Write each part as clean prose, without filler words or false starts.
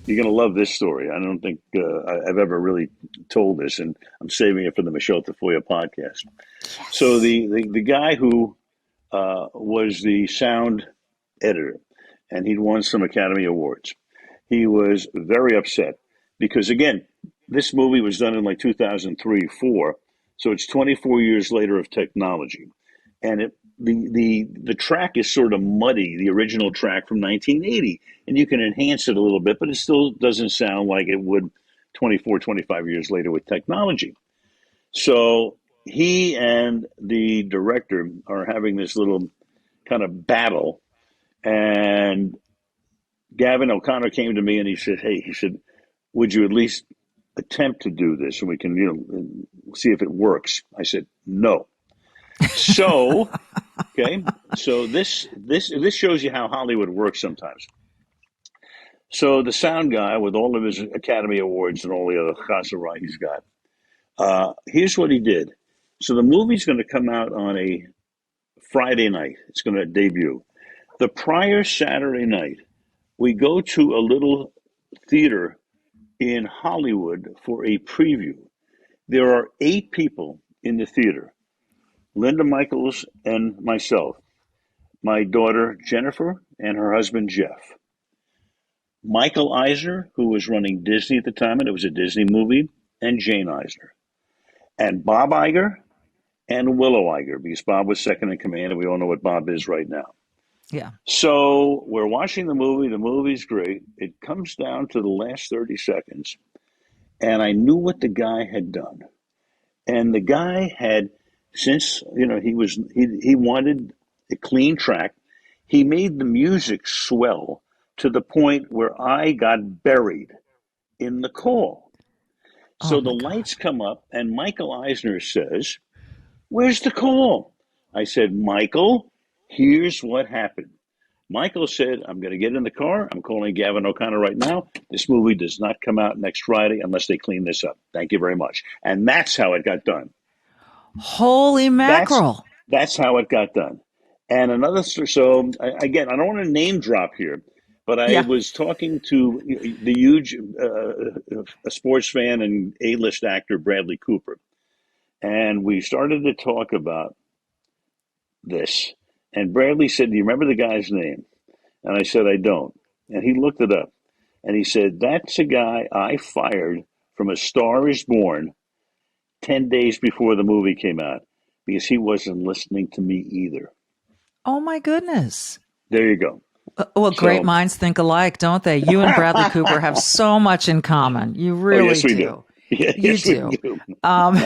You're going to love this story. I don't think I've ever really told this, and I'm saving it for the Michelle Tafoya podcast. So Yes. the guy who was the sound editor, and he'd won some Academy Awards. He was very upset because, again, this movie was done in like 2003, 4, so it's 24 years later of technology, and the track is sort of muddy, the original track from 1980, and you can enhance it a little bit, but it still doesn't sound like it would 24, 25 years later with technology. So he and the director are having this little kind of battle, and Gavin O'Connor came to me and he said, "Hey," he said, "would you at least attempt to do this, and we can, see if it works?" I said, "No." So, okay, so this shows you how Hollywood works sometimes. So the sound guy, with all of his Academy Awards and all the other chasarai he's got, here's what he did. So the movie's going to come out on a Friday night. It's going to debut. The prior Saturday night, we go to a little theater in Hollywood for a preview. There are 8 people in the theater: Linda Michaels and myself, my daughter Jennifer, and her husband Jeff. Michael Eisner, who was running Disney at the time, and it was a Disney movie, and Jane Eisner, and Bob Iger and Willow Iger, because Bob was second in command, and we all know what Bob is right now. Yeah. So we're watching the movie. The movie's great. It comes down to the last 30 seconds, and I knew what the guy had done. And the guy had, since he wanted a clean track, he made the music swell to the point where I got buried in the call. Oh So the my lights God. come up, and Michael Eisner says, "Where's the call?" I said, "Michael, here's what happened." Michael said, "I'm going to get in the car. I'm calling Gavin O'Connor right now. This movie does not come out next Friday unless they clean this up. Thank you very much." And that's how it got done. Holy That's mackerel. that's how it got done. And another, so again, I don't want to name drop here, but I Yeah. was talking to the huge sports fan and A-list actor Bradley Cooper, and we started to talk about this. And Bradley said, "Do you remember the guy's name?" And I said, "I don't." And he looked it up, and he said, "That's a guy I fired from A Star Is Born 10 days before the movie came out because he wasn't listening to me either." Oh my goodness. There you go. Well, great So, minds think alike, don't they? You and Bradley Cooper have so much in common. You oh, really yes, we do. do. Yeah, You yes, we do. do. Um,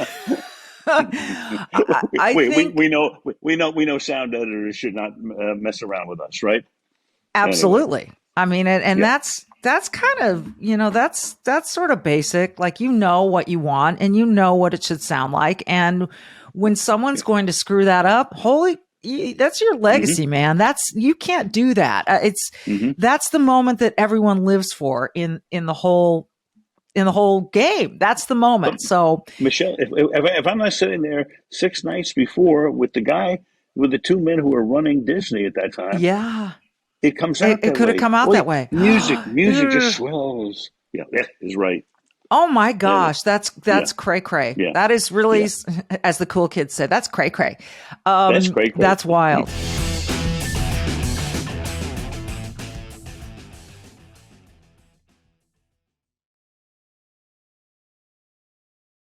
I we, think we know sound editors should not mess around with us, right? Anyway, absolutely. I mean, and yeah, that's kind of, that's sort of basic. Like, you know what you want and you know what it should sound like. And when someone's yeah. going to screw that up, that's your Hmm. legacy, man. You can't do that. Hmm. That's the moment that everyone lives for in the whole game. That's the But moment. So Michelle, if I'm not sitting there 6 nights before with the guy, with the 2 men who were running Disney at that time, yeah, it comes it, out it that could have way. come out Well, that way. music just swells. Yeah, that is right. Oh my Anyway, gosh, that's yeah, that's cray cray. yeah, That is really, yeah. as the cool kids say, that's cray cray. That's great, great. That's wild.